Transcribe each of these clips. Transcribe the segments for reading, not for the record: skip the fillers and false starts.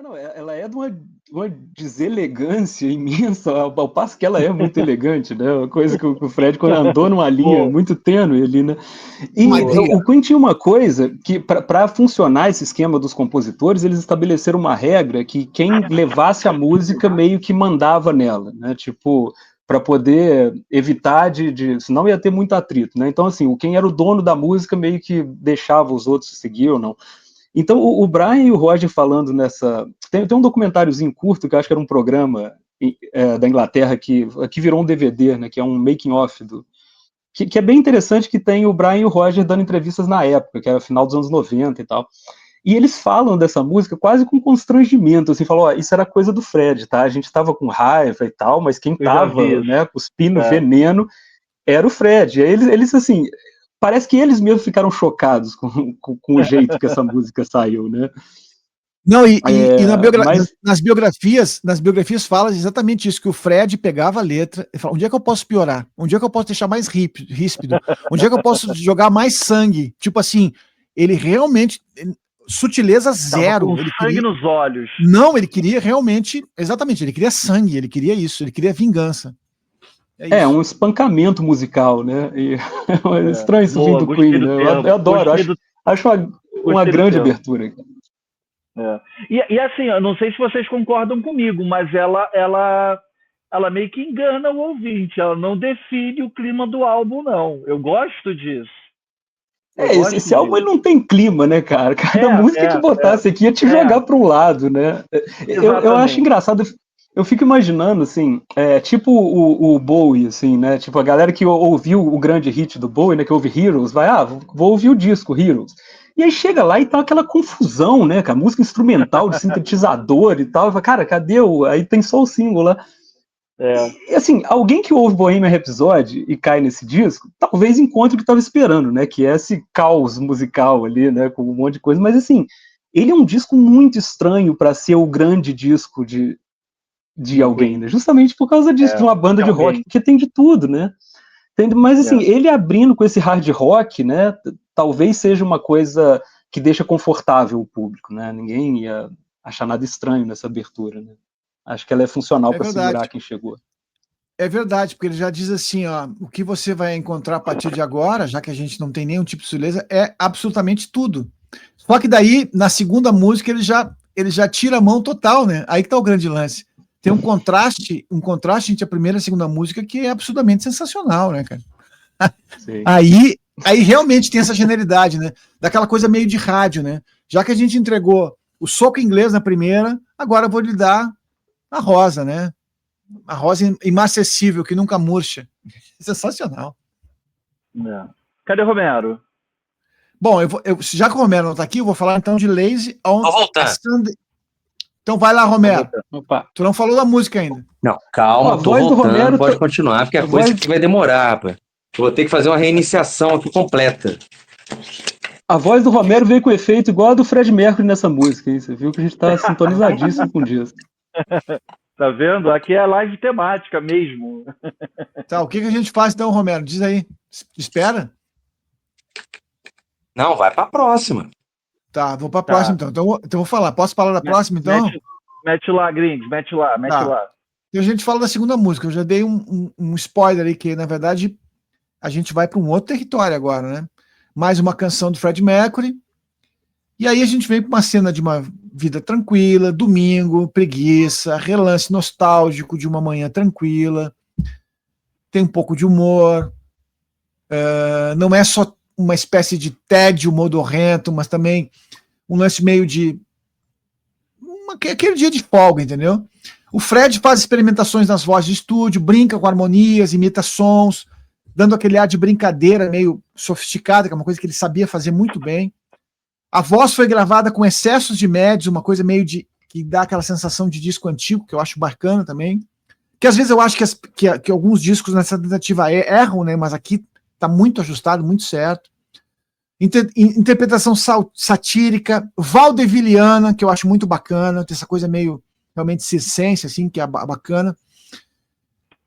Não, ela é de uma deselegância imensa, ao passo que ela é muito elegante, né? Uma coisa que o Fred quando andou numa linha Boa. muito tênue ali, né? E Mas, o Queen tinha uma coisa que, para funcionar esse esquema dos compositores, eles estabeleceram uma regra que quem levasse a música meio que mandava nela, né? Tipo, para poder evitar senão ia ter muito atrito, né? Então, assim, quem era o dono da música meio que deixava os outros seguir ou não. Então, o Brian e o Roger falando nessa. Tem um documentáriozinho curto, que eu acho que era um programa da Inglaterra, que virou um DVD, né? Que é um making-off que é bem interessante, que tem o Brian e o Roger dando entrevistas na época, que era final dos anos 90 e tal. E eles falam dessa música quase com constrangimento, assim, falam, ó, isso era coisa do Fred, tá? A gente tava com raiva e tal, mas quem tava, né, cuspindo veneno era o Fred. E aí eles assim, parece que eles mesmos ficaram chocados com o jeito que essa música saiu, né? Não, nas biografias fala exatamente isso, que o Fred pegava a letra e falava, onde é que eu posso piorar? Onde é que eu posso deixar mais ríspido? Onde é que eu posso jogar mais sangue? Tipo assim, ele realmente, sutileza zero. Com sangue nos olhos. Não, ele queria realmente, exatamente, ele queria sangue, ele queria isso, ele queria vingança. Um espancamento musical, né? E é estranho isso vindo do Queen, né? Eu adoro, acho uma grande abertura. E assim, eu não sei se vocês concordam comigo, mas ela meio que engana o ouvinte, ela não define o clima do álbum, não. Eu gosto disso. Esse álbum ele não tem clima, né, cara? Cada música que botasse aqui ia te jogar para um lado, né? Eu acho engraçado, eu fico imaginando, assim, tipo o Bowie, assim, né? Tipo, a galera que ouviu o grande hit do Bowie, né? Que ouve Heroes, vou ouvir o disco Heroes. E aí chega lá e tá aquela confusão, né? Com a música instrumental de sintetizador e tal. E fala, cara, cadê Aí tem só o single lá. E assim, alguém que ouve Bohemian Rhapsody e cai nesse disco, talvez encontre o que estava esperando, né? Que é esse caos musical ali, né? Com um monte de coisa. Mas assim, ele é um disco muito estranho para ser o grande disco de alguém, né? Justamente por causa disso, de uma banda de rock, porque tem de tudo, né? Mas assim, ele abrindo com esse hard rock, né? Talvez seja uma coisa que deixa confortável o público, né? Ninguém ia achar nada estranho nessa abertura, né? Acho que ela é funcional para segurar quem chegou. É verdade, porque ele já diz assim, ó, o que você vai encontrar a partir de agora, já que a gente não tem nenhum tipo de sutileza, é absolutamente tudo. Só que daí, na segunda música, ele já tira a mão total, né? Aí que tá o grande lance. Tem um contraste entre a primeira e a segunda música que é absolutamente sensacional, né, cara? Aí realmente tem essa genialidade, né? Daquela coisa meio de rádio, né? Já que a gente entregou o soco inglês na primeira, agora eu vou lhe dar a rosa, né? A rosa inacessível, que nunca murcha. Sensacional. Cadê o Romero? Bom, já que o Romero não está aqui, eu vou falar então de Lazy on a Sunday. Então vai lá, Romero. Opa. Tu não falou da música ainda. Não, calma, tô voltando, Romero, pode continuar, porque a coisa aqui vai demorar, rapaz. Eu vou ter que fazer uma reiniciação aqui completa. A voz do Romero veio com efeito igual a do Fred Mercury nessa música, hein? Você viu que a gente tá sintonizadíssimo com isso. Tá vendo? Aqui é live temática mesmo. Tá, o que a gente faz então, Romero? Diz aí. Espera. Não, vai pra próxima. Tá, vou pra próxima então. Então vou falar. Posso falar da próxima então? Mete lá, Gringos, mete lá. E a gente fala da segunda música. Eu já dei um spoiler aí, que na verdade a gente vai para um outro território agora, né? Mais uma canção do Fred Mercury. E aí a gente vem para uma cena de uma vida tranquila, domingo, preguiça, relance nostálgico de uma manhã tranquila. Tem um pouco de humor. Não é só uma espécie de tédio modorrento, mas também um lance meio de aquele dia de folga, entendeu? O Fred faz experimentações nas vozes de estúdio, brinca com harmonias, imita sons, dando aquele ar de brincadeira meio sofisticada, que é uma coisa que ele sabia fazer muito bem. A voz foi gravada com excessos de médios, uma coisa meio que dá aquela sensação de disco antigo, que eu acho bacana também. Que às vezes eu acho que alguns discos nessa tentativa erram, né? Mas aqui tá muito ajustado, muito certo. Interpretação satírica, vaudevilliana, que eu acho muito bacana, tem essa coisa meio realmente circense, assim, que é bacana.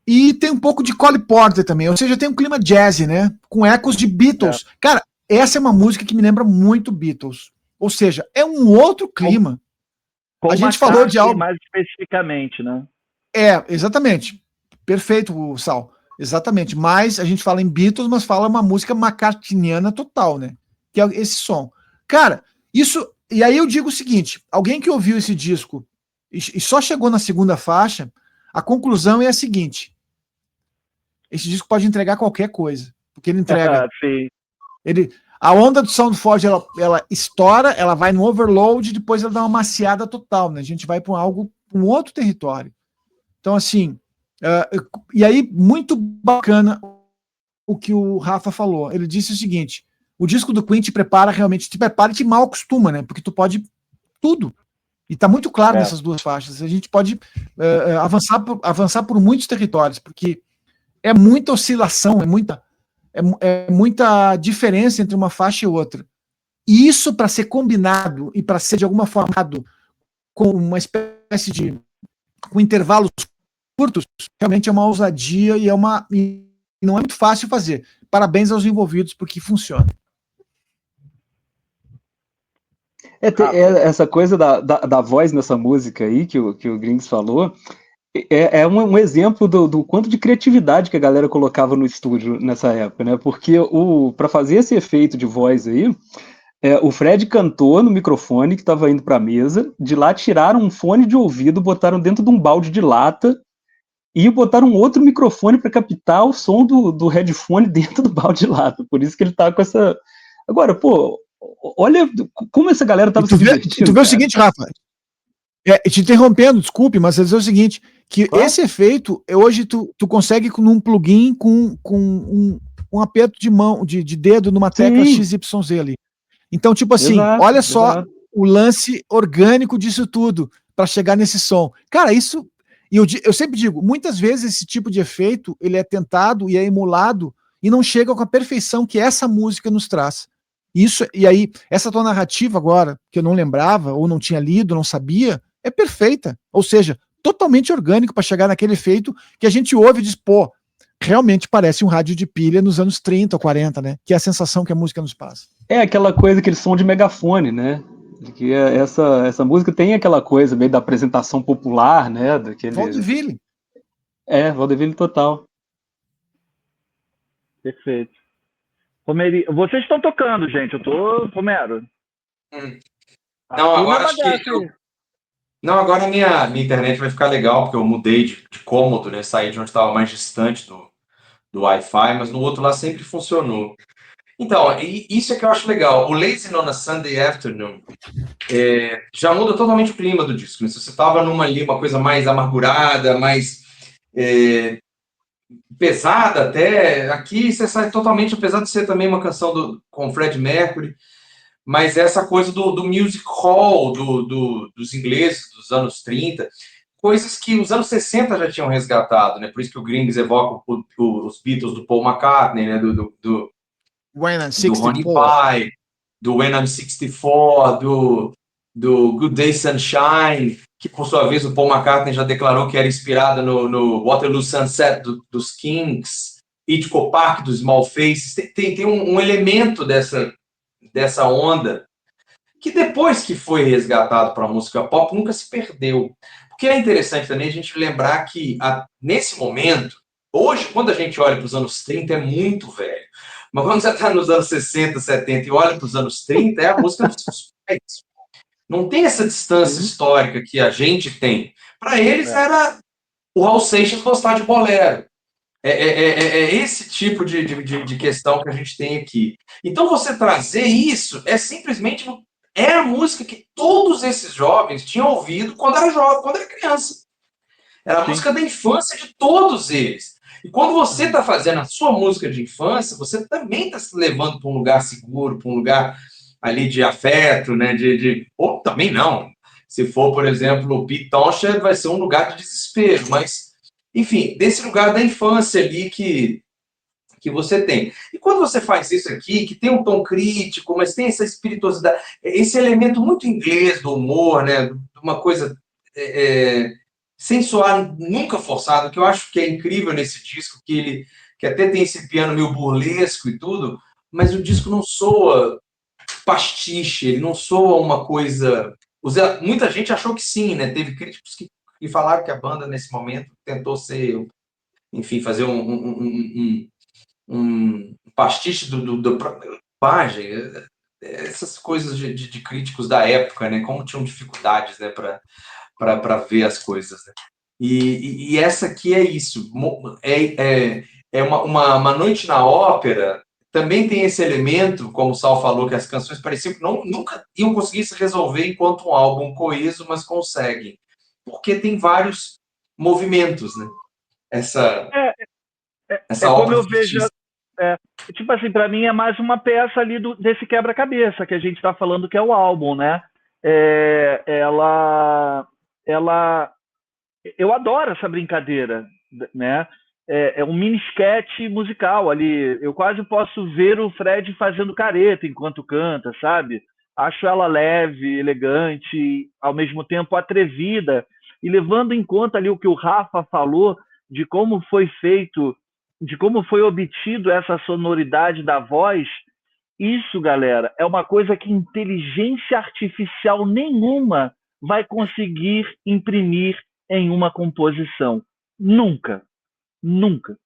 E tem um pouco de Cole Porter também, ou seja, tem um clima jazzy, né? Com ecos de Beatles. Cara, essa é uma música que me lembra muito Beatles. Ou seja, é um outro clima. Com a gente falou de algo mais especificamente, né? Exatamente. Perfeito, Sal. Exatamente. Mas a gente fala em Beatles, mas fala uma música macartniana total, né? Que é esse som. Cara, isso. E aí eu digo o seguinte: alguém que ouviu esse disco e só chegou na segunda faixa, a conclusão é a seguinte: esse disco pode entregar qualquer coisa. Porque ele entrega. Sim. A onda do Soundforge, ela estoura, ela vai no overload, depois ela dá uma maciada total, né? A gente vai para um outro território. Então, assim, e aí, muito bacana o que o Rafa falou. Ele disse o seguinte: o disco do Queen te prepara e te mal acostuma, né? Porque tu pode tudo. E tá muito claro nessas duas faixas. A gente pode avançar por muitos territórios, porque é muita oscilação, é muita diferença entre uma faixa e outra. E isso, para ser combinado e para ser de alguma forma com uma espécie de com intervalos curtos, realmente é uma ousadia e não é muito fácil fazer. Parabéns aos envolvidos, porque funciona. Essa coisa da voz nessa música aí que o Grings falou é um exemplo do quanto de criatividade que a galera colocava no estúdio nessa época, né? Porque para fazer esse efeito de voz aí, o Fred cantou no microfone que estava indo para a mesa, de lá tiraram um fone de ouvido, botaram dentro de um balde de lata e botaram um outro microfone para captar o som do headphone dentro do balde de lata. Por isso que ele tá com essa... Agora, pô, olha como essa galera tava se divertindo. Tu vê o seguinte, Rafa, te interrompendo, desculpe, mas é o seguinte, que esse efeito, hoje tu consegue num plugin com um aperto de mão, de dedo numa tecla XYZ ali. Então, tipo assim, olha só o lance orgânico disso tudo para chegar nesse som. Cara, isso... E eu sempre digo, muitas vezes esse tipo de efeito ele é tentado e é emulado e não chega com a perfeição que essa música nos traz. E aí, essa tua narrativa agora, que eu não lembrava, ou não tinha lido, não sabia, é perfeita. Ou seja, totalmente orgânico para chegar naquele efeito que a gente ouve e diz, pô, realmente parece um rádio de pilha nos anos 30 ou 40, né? Que é a sensação que a música nos passa. É aquela coisa, aquele som de megafone, né? Que essa música tem aquela coisa meio da apresentação popular, né? Vaudeville. Vaudeville total. Perfeito. Romero, vocês estão tocando, gente. Eu tô... Romero. Não, agora acho que... Não, agora a minha internet vai ficar legal, porque eu mudei de cômodo, né? Saí de onde estava mais distante do Wi-Fi, mas no outro lá sempre funcionou. Então, isso é que eu acho legal. O Lazy on a Sunday Afternoon já muda totalmente o clima do disco. Né? Se você estava uma coisa mais amargurada, mais pesada até, aqui você sai totalmente, apesar de ser também uma canção com Fred Mercury, mas essa coisa do music hall dos ingleses dos anos 30, coisas que os anos 60 já tinham resgatado, né? Por isso que o Grings evoca os Beatles do Paul McCartney, né? do Ronnie Pye, do When I'm 64, do Good Day Sunshine, que por sua vez o Paul McCartney já declarou que era inspirada no Waterloo Sunset dos Kings, Itco Park dos Small Faces. Tem um elemento dessa onda que depois que foi resgatado para a música pop nunca se perdeu. Porque é interessante também a gente lembrar que nesse momento, hoje quando a gente olha para os anos 30 é muito velho. Mas quando você está nos anos 60, 70 e olha para os anos 30, é a música dos seus pais. Não tem essa distância histórica que a gente tem. Para eles era o Raul Seixas gostar de bolero. É esse tipo de questão que a gente tem aqui. Então você trazer isso é simplesmente a música que todos esses jovens tinham ouvido quando era jovem, quando era criança. Era a música da infância de todos eles. E quando você está fazendo a sua música de infância, você também está se levando para um lugar seguro, para um lugar ali de afeto, né? Ou também não. Se for, por exemplo, o Pete Townshend, vai ser um lugar de desespero. Mas, enfim, desse lugar da infância ali que você tem. E quando você faz isso aqui, que tem um tom crítico, mas tem essa espirituosidade, esse elemento muito inglês do humor, né? Uma coisa... sem soar nunca forçado, que eu acho que é incrível nesse disco, que até tem esse piano meio burlesco e tudo, mas o disco não soa pastiche, ele não soa uma coisa muita gente achou que sim, né? Teve críticos que falaram que a banda, nesse momento, tentou ser, enfim, fazer um pastiche do Page, essas coisas de críticos da época, né? Como tinham dificuldades, né, para ver as coisas, né? E essa aqui é isso. É uma noite na ópera. Também tem esse elemento, como o Sal falou, que as canções pareciam que nunca iam conseguir se resolver enquanto um álbum coeso, mas conseguem. Porque tem vários movimentos, né? Essa Como ópera eu vejo. fictícia. Tipo assim, para mim é mais uma peça ali desse quebra-cabeça que a gente está falando, que é o álbum, né? Eu adoro essa brincadeira, né? É um mini sketch musical ali. Eu quase posso ver o Fred fazendo careta enquanto canta, sabe? Acho ela leve, elegante, ao mesmo tempo atrevida, e levando em conta ali o que o Rafa falou de como foi feito, de como foi obtido essa sonoridade da voz. Isso, galera, é uma coisa que inteligência artificial nenhuma vai conseguir imprimir em uma composição. Nunca, nunca.